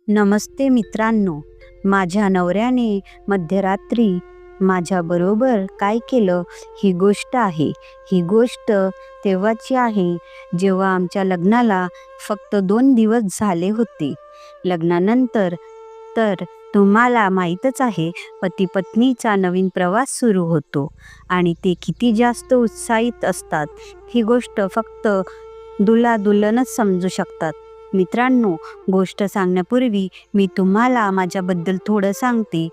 नमस्ते मित्रांनो. माझ्या नवऱ्याने मध्यरात्री माझ्याबरोबर काय केलं ही गोष्ट आहे. ही गोष्ट तेव्हाची आहे जेव्हा आमच्या लग्नाला फक्त 2 दिवस झाले होते. लग्नानंतर तर तुम्हाला माहीतच आहे, पती पत्नीचा नवीन प्रवास सुरू होतो आणि ते किती जास्त उत्साहित असतात ही गोष्ट फक्त दुल्हा दुल्हनच समजू शकतात. मित्रांनो, गोष्ट सांगण्यापूर्वी मी तुम्हाला माझ्याबद्दल थोडं सांगते,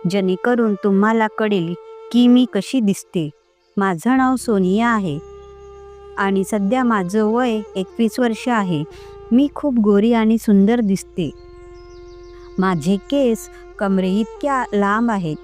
जेणेकरून तुम्हाला कळेल की मी कशी दिसते. माझं नाव सोनिया आहे आणि सध्या माझं वय 21 वर्ष आहे. मी खूप गोरी आणि सुंदर दिसते. माझे केस कमरेइतक्या लांब आहेत.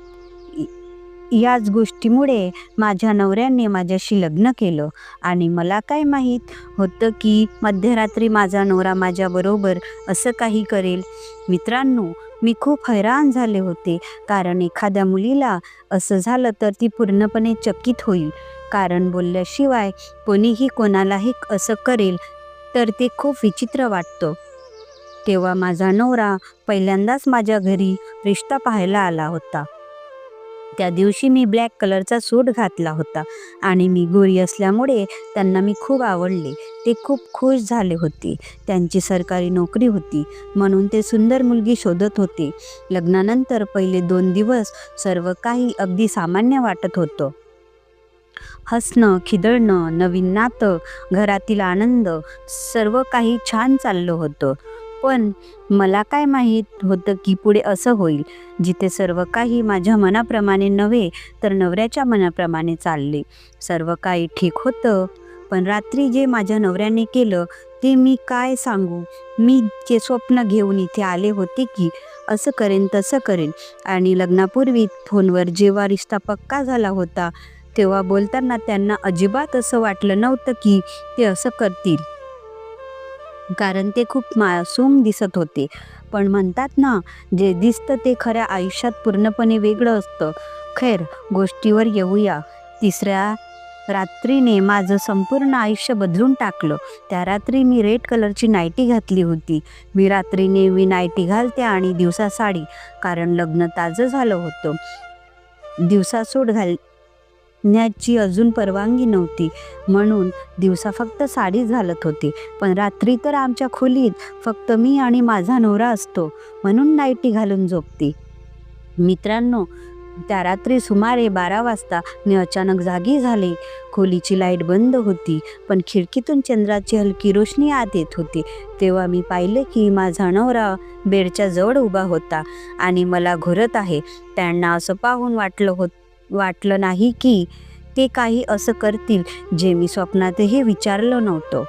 याच गोष्टीमुळे माझ्या नवऱ्याने माझ्याशी लग्न केलं आणि मला काय माहीत होतं की मध्यरात्री माझा नवरा माझ्याबरोबर असं काही करेल. मित्रांनो, मी खूप हैराण झाले होते, कारण एखाद्या मुलीला असं झालं तर ती पूर्णपणे चकित होईल. कारण बोलल्याशिवाय कोणीही कोणालाही असं करेल तर ते खूप विचित्र वाटतं. तेव्हा माझा नवरा पहिल्यांदाच माझ्या घरी रिश्ता पाहायला आला होता. त्या दिवशी मी ब्लॅक कलरचा सूट घातला होता आणि मी गोरी असल्यामुळे त्यांना मी खूप आवडले. ते खूप खुश झाले होते. त्यांची सरकारी नोकरी होती, म्हणून ते सुंदर मुलगी शोधत होते. लग्नानंतर पहिले 2 दिवस सर्व काही अगदी सामान्य वाटत होतं. हसणं, खिदळणं, नवीन नातं, घरातील आनंद, सर्व काही छान चाललं होतं. पण मला काय माहीत होतं की पुढे असं होईल, जिथे सर्व काही माझ्या मनाप्रमाणे नव्हे तर नवऱ्याच्या मनाप्रमाणे चालले. सर्व काही ठीक होतं, पण रात्री जे माझ्या नवऱ्याने केलं ते मी काय सांगू. मी जे स्वप्न घेऊन इथे आले होते की असं करेन तसं करेन, आणि लग्नापूर्वी फोनवर जेव्हा रिश्ता पक्का झाला होता तेव्हा बोलताना त्यांना अजिबात असं वाटलं नव्हतं की ते असं करतील, कारण ते खूप मासूम दिसत होते. पण म्हणतात ना, जे दिसतं ते खऱ्या आयुष्यात पूर्णपणे वेगळं असतं. खैर, गोष्टीवर येऊया. तिसऱ्या रात्रीने माझं संपूर्ण आयुष्य बदलून टाकलं. त्या रात्री मी रेड कलरची नायटी घातली होती. मी रात्री नेहमी नायटी घालते आणि दिवसा साडी, कारण लग्न ताजं झालं होतं. दिवसा सूट घालण्याची अजून परवानगी नव्हती, म्हणून दिवसा फक्त साडीच घालत होते. पण रात्री तर आमच्या खोलीत फक्त मी आणि माझा नवरा असतो, म्हणून नायटी घालून झोपते. मित्रांनो, त्या रात्री सुमारे 12 वाजता मी अचानक जागी झाले. खोलीची लाईट बंद होती, पण खिडकीतून चंद्राची हलकी रोशनी आत येत होती. तेव्हा मी पाहिले की माझा नवरा बेडच्या जवळ उभा होता आणि मला घोरत आहे. त्यांना असं पाहून वाटलं नाही की ते काही असं करतील जे मी स्वप्नातही विचारलं नव्हतं.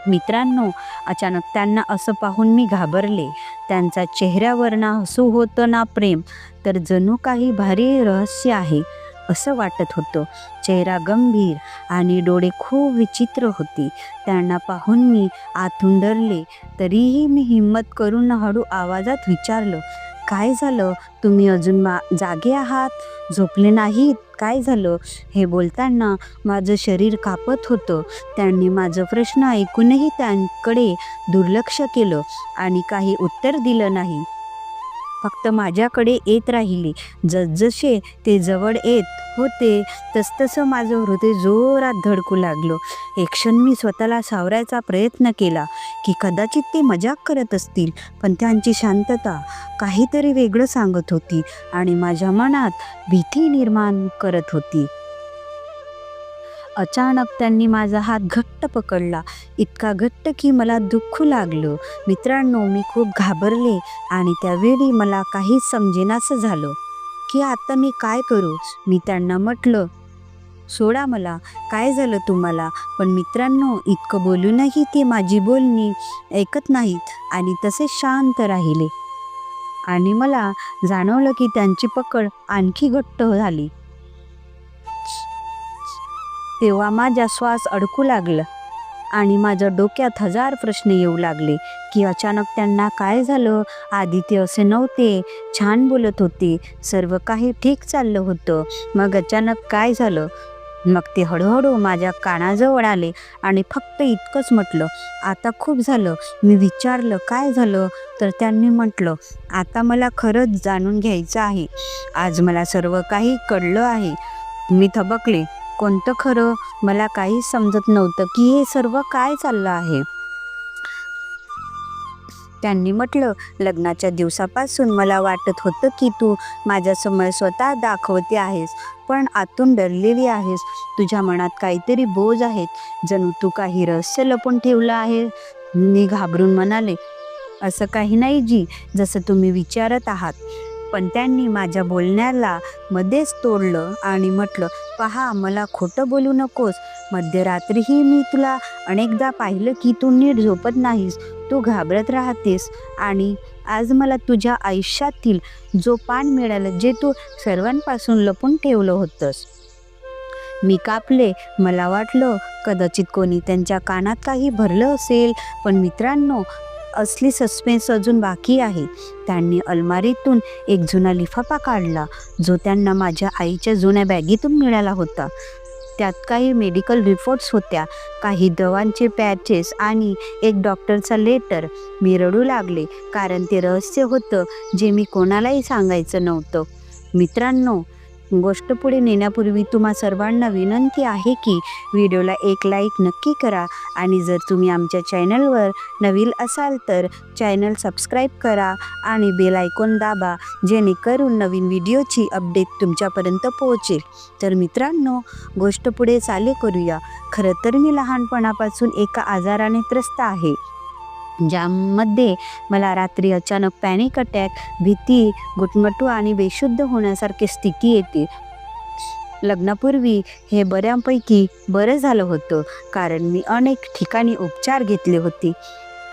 मित्रांनो, अचानक त्यांना असं पाहून मी घाबरले. त्यांच्या चेहऱ्यावर ना हसू होतं ना प्रेम, तर जणू काही भारी रहस्य आहे असं वाटत होतं. चेहरा गंभीर आणि डोळे खूप विचित्र होते. त्यांना पाहून मी आतून डरले. तरीही मी हिम्मत करून हळू आवाजात विचारलं, काय झालं? तुम्ही अजून जागे आहात? झोपले नाहीत? काय झालं? हे बोलताना माझं शरीर कापत होतं. त्यांनी माझं प्रश्न ऐकूनही त्यांकडे दुर्लक्ष केलं आणि काही उत्तर दिलं नाही. फक्त माझ्याकडे येत राहिले. जसजसे ते जवळ येत होते तसतसं माझं हृदय जोरात धडकू लागलं. एक क्षण मी स्वतःला सावरायचा प्रयत्न केला की कदाचित ते मजाक करत असतील, पण त्यांची शांतता काहीतरी वेगळं सांगत होती आणि माझ्या मनात भीती निर्माण करत होती. अचानक त्यांनी माझा हात घट्ट पकडला, इतका घट्ट की मला दुखू लागलं. मित्रांनो, मी खूप घाबरले आणि त्यावेळी मला काहीच समजेनासं झालं की आता मी काय करू. मी त्यांना म्हटलं, सोडा मला, काय झालं तुम्हाला? पण मित्रांनो, इतकं बोलूनही ते माझी बोलणी ऐकत नाहीत आणि तसेच शांत राहिले. आणि मला जाणवलं की त्यांची पकड आणखी घट्ट झाली. तेव्हा माझा श्वास अडकू लागला आणि माझ्या डोक्यात 1000 प्रश्न येऊ लागले की अचानक त्यांना काय झालं. आधी ते असे नव्हते, छान बोलत होते, सर्व काही ठीक चाललं होतं. मग अचानक काय झालं? मग ते हळूहळू माझ्या कानाजवळ आले आणि फक्त इतकंच म्हटलं, आता खूप झालं. मी विचारलं, काय झालं? तर त्यांनी म्हटलं, आता मला खरंच जाणून घ्यायचं आहे. आज मला सर्व काही कळलं आहे. मी थबकले. कोणतं खरं? मला काहीच समजत नव्हतं की हे सर्व काय चाललं आहे. त्यांनी म्हटलं, लग्नाच्या दिवसापासून मला वाटत होतं की तू माझ्यासमोर स्वतः दाखवते आहेस, पण आतून डरलेली आहेस. तुझ्या मनात काहीतरी बोज आहेत, जणू तू काही रहस्य लपून ठेवलं आहे. मी घाबरून म्हणाले, असं काही नाही जी, जसं तुम्ही विचारत आहात. पण त्यांनी माझ्या बोलण्याला मध्येच तोडलं आणि म्हटलं, पहा, मला खोटं बोलू नकोस. मध्यरात्रीही मी तुला अनेकदा पाहिलं की तू नीट झोपत नाहीस, तू घाबरत राहतेस. आणि आज मला तुझ्या आयुष्यातील जो पान मिळालं, जे तू सर्वांपासून लपून ठेवलं होतंस. मी कापले. मला वाटलं कदाचित कोणी त्यांच्या कानात काही भरलं असेल. पण मित्रांनो, असली सस्पेन्स अजून बाकी आहे. त्यांनी अलमारीतून एक जुना लिफाफा काढला, जो त्यांना माझ्या आईच्या जुन्या बॅगेतून मिळाला होता. त्यात काही मेडिकल रिपोर्ट्स होत्या, काही दवांचे पॅचेस आणि एक डॉक्टरचा लेटर. मी रडू लागले, कारण ते रहस्य होतं जे मी कोणालाही सांगायचं नव्हतं. मित्रांनो, गोष्ट पुढे नेण्यापूर्वी तुम्हा सर्वांना विनंती आहे की व्हिडिओला एक लाईक नक्की करा आणि जर तुम्ही आमच्या चॅनलवर नवीन असाल तर चॅनल सबस्क्राईब करा आणि बेल आयकॉन दाबा, जेणेकरून नवीन व्हिडिओची अपडेट तुमच्यापर्यंत पोहोचेल. तर मित्रांनो, गोष्ट पुढे चालू करूया. खरं तर मी लहानपणापासून एका आजाराने त्रस्त आहे, ज्यामध्ये मला रात्री अचानक पॅनिक अटॅक, भीती, गुटमटू आणि बेशुद्ध होण्यासारखी स्थिती येते. लग्नापूर्वी हे बऱ्यापैकी बरं झालं होतं, कारण मी अनेक ठिकाणी उपचार घेतले होते.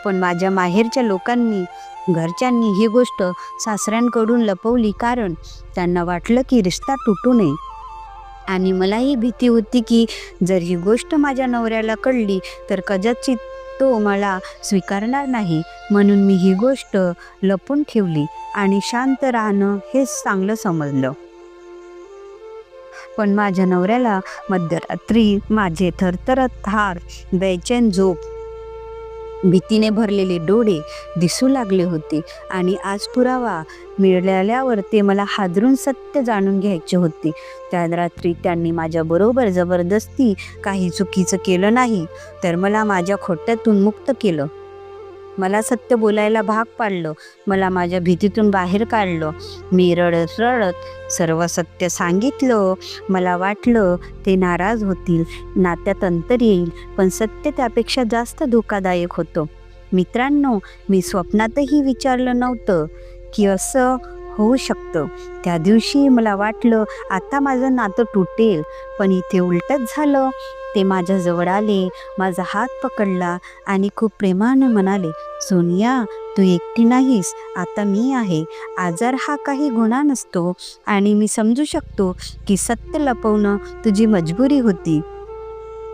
पण माझ्या माहेरच्या लोकांनी, घरच्यांनी ही गोष्ट सासऱ्यांकडून लपवली, कारण त्यांना वाटलं की रिश्ता तुटू नये. आणि मलाही भीती होती की जर ही गोष्ट माझ्या नवऱ्याला कळली तर कदाचित तो मला स्वीकारणार नाही. म्हणून मी ही गोष्ट लपून ठेवली आणि शांत राहणं हेच चांगलं समजलं. पण माझ्या नवऱ्याला मध्यरात्री माझे थरथरत हात, बेचैन झोप, भीतीने भरलेले डोळे दिसू लागले होते. आणि आज पुरावा मिळाल्यावर ते मला हादरून सत्य जाणून घ्यायचे होते. त्या रात्री त्यांनी माझ्याबरोबर जबरदस्ती काही चुकीचं केलं नाही, तर मला माझ्या खोट्यातून मुक्त केलं. मला सत्य बोलायला भाग पाडलं. मला माझ्या भीतीतून बाहेर काढलं. मी रडत रडत सर्व सत्य सांगितलं. मला वाटलं ते नाराज होतील, नात्यात अंतर येईल, पण सत्य त्यापेक्षा जास्त धोकादायक होतं. मित्रांनो, मी स्वप्नातही विचारलं नव्हतं की असं होऊ शकतं. त्या दिवशी मला वाटलं आता माझं नातं तुटेल, पण इथे उलटच झालं. ते माझ्याजवळ आले, माझा हात पकडला आणि खूप प्रेमाने म्हणाले, सोनिया, तू एकटी नाहीस, आता मी आहे. आजार हा काही गुन्हा नसतो आणि मी समजू शकतो की सत्य लपवणं तुझी मजबुरी होती.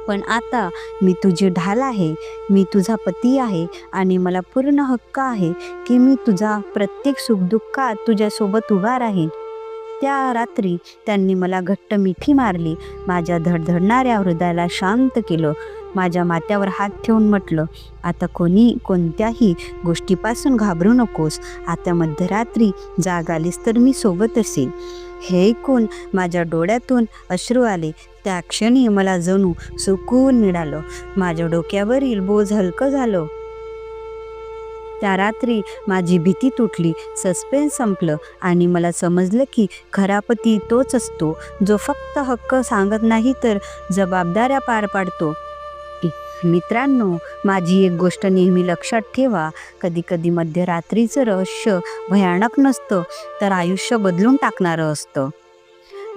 पण आता मी तुझी ढाल आहे, मी तुझा पती आहे आणि मला पूर्ण हक्क आहे की मी तुझा प्रत्येक सुखदुःखात तुझ्यासोबत उभा राहीन. त्या रात्री त्यांनी मला घट्ट मिठी मारली, माझ्या धडधडणाऱ्या हृदयाला शांत केलं. माझ्या माथ्यावर हात ठेवून म्हटलं, आता कोणत्याही गोष्टीपासून घाबरू नकोस. आता मध्यरात्री जाग आलीस तर मी सोबत असेल. हे ऐकून माझ्या डोळ्यातून अश्रू आले. त्या क्षणी मला जणू सुकून मिळालं. माझ्या डोक्यावरील बोज हलकं झालं. त्या रात्री माझी भीती तुटली, सस्पेन्स संपलं आणि मला समजलं की खरा पती तोच असतो, जो फक्त हक्क सांगत नाही तर जबाबदाऱ्या पार पाडतो. मित्रांनो, माझी एक गोष्ट नेहमी लक्षात ठेवा, कधीकधी मध्यरात्रीचं रहस्य भयानक नसतं, तर आयुष्य बदलून टाकणारं असतं.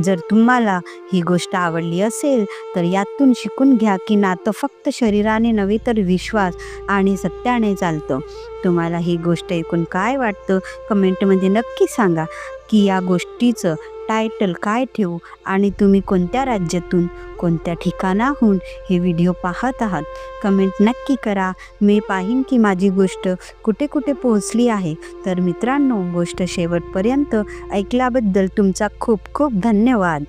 जर तुम्हाला ही गोष्ट आवडली असेल तर यातून शिकून घ्या की नातं फक्त शरीराने नव्हे तर विश्वास आणि सत्याने चालतं. तुम्हाला ही गोष्ट ऐकून काय वाटतं कमेंटमध्ये नक्की सांगा की या गोष्टीचं टायटल काय ठेवू आणि तुम्ही कोणत्या राज्यातून, कोणत्या ठिकाणाहून हे व्हिडिओ पाहत आहात. कमेंट नक्की करा. मी पाहीन की माझी गोष्ट कुठे कुठे पोहोचली आहे. तर मित्रांनो, गोष्ट शेवटपर्यंत ऐकल्याबद्दल तुमचा खूप खूप धन्यवाद.